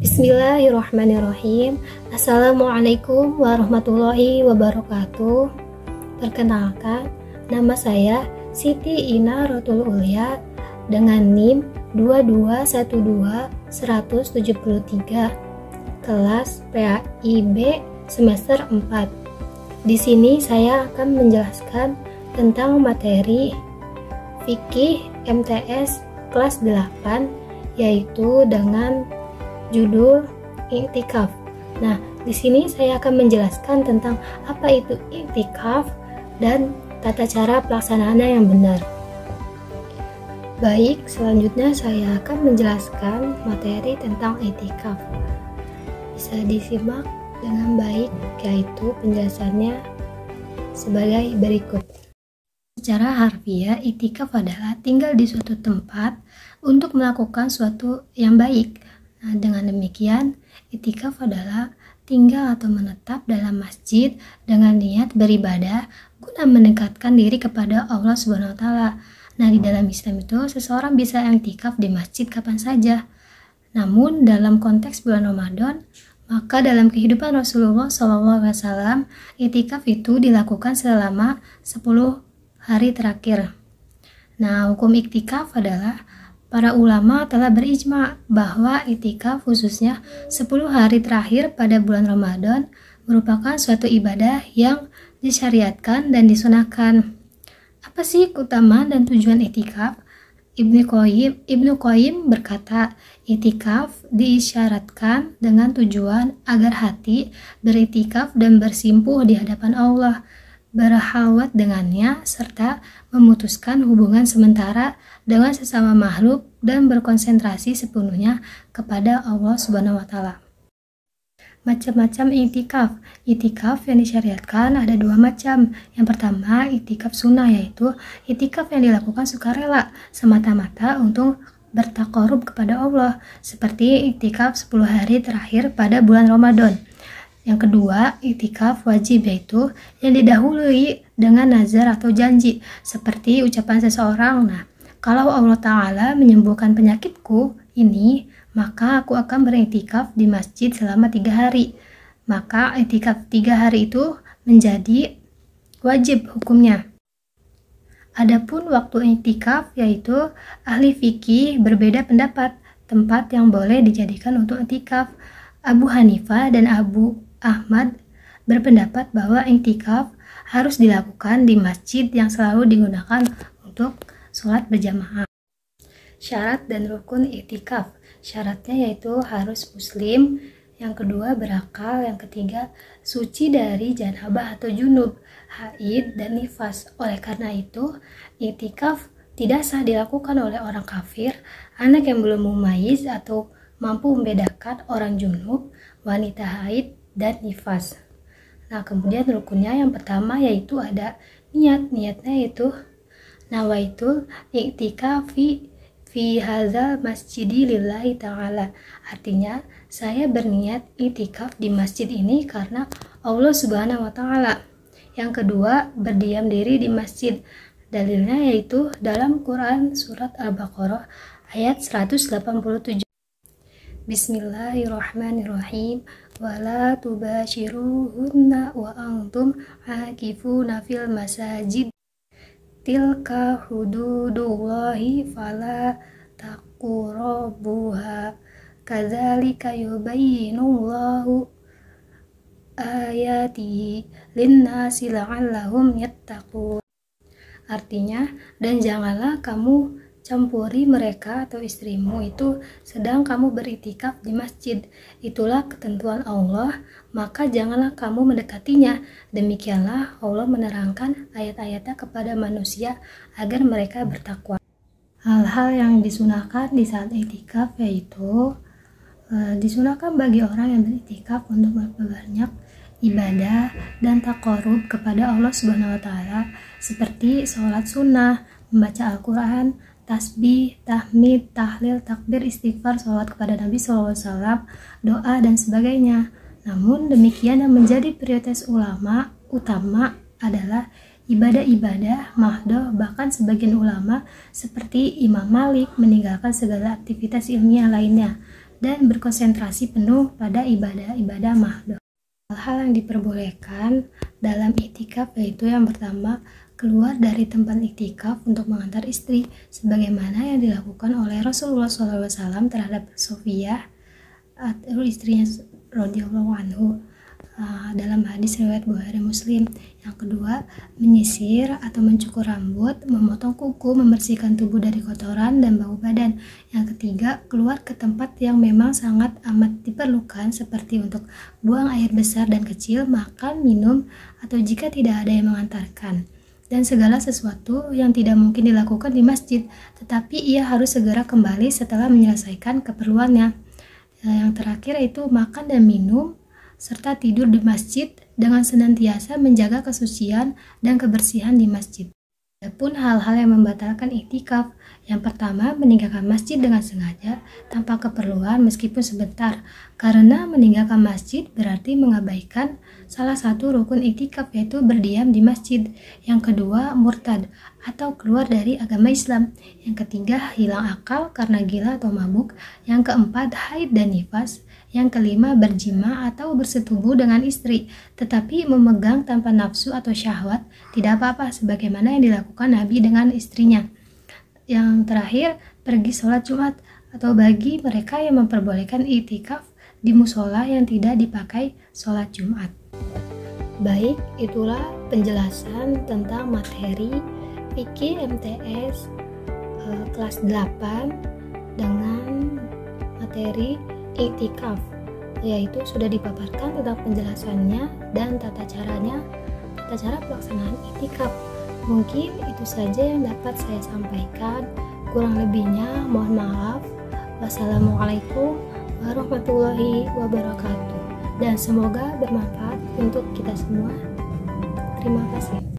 Bismillahirrahmanirrahim. Assalamualaikum warahmatullahi wabarakatuh. Perkenalkan, nama saya Siti Ina Rotul Ulya dengan NIM 2212173, kelas PAIB semester 4. Di sini saya akan menjelaskan tentang materi fikih MTS kelas 8, yaitu dengan judul iktikaf. Nah, di sini saya akan menjelaskan tentang apa itu iktikaf dan tata cara pelaksanaannya yang benar. Baik, selanjutnya saya akan menjelaskan materi tentang iktikaf. Bisa disimak dengan baik, yaitu penjelasannya sebagai berikut. Secara harfiah, iktikaf adalah tinggal di suatu tempat untuk melakukan suatu yang baik. Nah, dengan demikian, iktikaf adalah tinggal atau menetap dalam masjid dengan niat beribadah guna mendekatkan diri kepada Allah Subhanahu wa taala. Nah, di dalam Islam itu seseorang bisa iktikaf di masjid kapan saja. Namun, dalam konteks bulan Ramadan, maka dalam kehidupan Rasulullah SAW, iktikaf itu dilakukan selama 10 hari terakhir. Nah, hukum iktikaf adalah para ulama telah berijma bahwa iktikaf khususnya 10 hari terakhir pada bulan Ramadan merupakan suatu ibadah yang disyariatkan dan disunahkan. Apa sih keutamaan dan tujuan iktikaf? Ibnu Qayyim berkata, iktikaf diisyaratkan dengan tujuan agar hati beriktikaf dan bersimpuh di hadapan Allah, berhalwat dengannya, serta memutuskan hubungan sementara dengan sesama makhluk dan berkonsentrasi sepenuhnya kepada Allah Subhanahu wa taala. Macam-macam iktikaf. Iktikaf yang disyariatkan ada dua macam. Yang pertama, iktikaf sunnah, yaitu iktikaf yang dilakukan sukarela semata-mata untuk bertaqarrub kepada Allah, seperti iktikaf 10 hari terakhir pada bulan Ramadan. Yang kedua, iktikaf wajib, yaitu yang didahului dengan nazar atau janji, seperti ucapan seseorang, nah, kalau Allah Ta'ala menyembuhkan penyakitku ini, maka aku akan beriktikaf di masjid selama 3 hari. Maka iktikaf 3 hari itu menjadi wajib hukumnya. Adapun waktu iktikaf, yaitu ahli fikih berbeda pendapat tempat yang boleh dijadikan untuk iktikaf. Abu Hanifah dan Abu Ahmad berpendapat bahwa iktikaf harus dilakukan di masjid yang selalu digunakan untuk sholat berjamaah. Syarat dan rukun iktikaf. Syaratnya yaitu harus muslim, yang kedua berakal, yang ketiga suci dari janabah atau junub, haid, dan nifas. Oleh karena itu, iktikaf tidak sah dilakukan oleh orang kafir, anak yang belum mumayyiz atau mampu membedakan orang junub, wanita haid, dan nifas. Nah, kemudian rukunnya yang pertama yaitu ada niat. Niatnya yaitu nawaitul iktikafi fi hadzal masjidi lillahi ta'ala. Artinya, saya berniat iktikaf di masjid ini karena Allah Subhanahu wa taala. Yang kedua, berdiam diri di masjid. Dalilnya yaitu dalam Quran surat Al-Baqarah ayat 187. Bismillahirrahmanirrahim. Wala tubashiruhunna wa antum akifuna fil masajid. Tilka hududullahi fala taqrabuha. Kadzalika yubayyinullahu ayatihi linnasi la'allahum yattaqun. Artinya, dan janganlah kamu campuri mereka atau istrimu itu sedang kamu beriktikaf di masjid. Itulah ketentuan Allah, maka janganlah kamu mendekatinya. Demikianlah Allah menerangkan ayat-ayatnya kepada manusia agar mereka bertakwa. Hal-hal yang disunahkan di saat iktikaf yaitu disunahkan bagi orang yang beriktikaf untuk memperbanyak ibadah dan taqarrub kepada Allah Subhanahu wa taala, seperti sholat sunnah, membaca Al-Quran, tasbih, tahmid, tahlil, takbir, istighfar, salawat kepada Nabi SAW, doa, dan sebagainya. Namun demikian yang menjadi prioritas utama adalah ibadah-ibadah mahdoh. Bahkan sebagian ulama seperti Imam Malik meninggalkan segala aktivitas ilmiah lainnya. dan berkonsentrasi penuh pada ibadah-ibadah mahdoh. Hal-hal yang diperbolehkan dalam iktikaf yaitu yang pertama, keluar dari tempat iktikaf untuk mengantar istri, sebagaimana yang dilakukan oleh Rasulullah SAW terhadap Sofiyah atau istrinya radhiyallahu anhu dalam hadis riwayat Bukhari Muslim. Yang kedua, menyisir atau mencukur rambut, memotong kuku, membersihkan tubuh dari kotoran dan bau badan. Yang ketiga, keluar ke tempat yang memang sangat amat diperlukan seperti untuk buang air besar dan kecil, makan, minum, atau jika tidak ada yang mengantarkan. Dan segala sesuatu yang tidak mungkin dilakukan di masjid, tetapi ia harus segera kembali setelah menyelesaikan keperluannya. Yang terakhir itu makan dan minum, serta tidur di masjid dengan senantiasa menjaga kesucian dan kebersihan di masjid. Adapun hal-hal yang membatalkan iktikaf, yang pertama, meninggalkan masjid dengan sengaja tanpa keperluan meskipun sebentar, karena meninggalkan masjid berarti mengabaikan salah satu rukun iktikaf yaitu berdiam di masjid. Yang kedua, murtad atau keluar dari agama Islam. Yang ketiga, hilang akal karena gila atau mabuk. Yang keempat, haid dan nifas. Yang kelima, berjima atau bersetubuh dengan istri, tetapi memegang tanpa nafsu atau syahwat, tidak apa-apa sebagaimana yang dilakukan Nabi dengan istrinya. Yang terakhir, pergi sholat Jumat, atau bagi mereka yang memperbolehkan iktikaf di musola yang tidak dipakai sholat Jumat. Baik, itulah penjelasan tentang materi fikih MTS kelas 8 dengan materi iktikaf, yaitu sudah dipaparkan tentang penjelasannya dan tata cara pelaksanaan iktikaf. Mungkin itu saja yang dapat saya sampaikan, kurang lebihnya mohon maaf. Wassalamualaikum warahmatullahi wabarakatuh, dan semoga bermanfaat untuk kita semua. Terima kasih.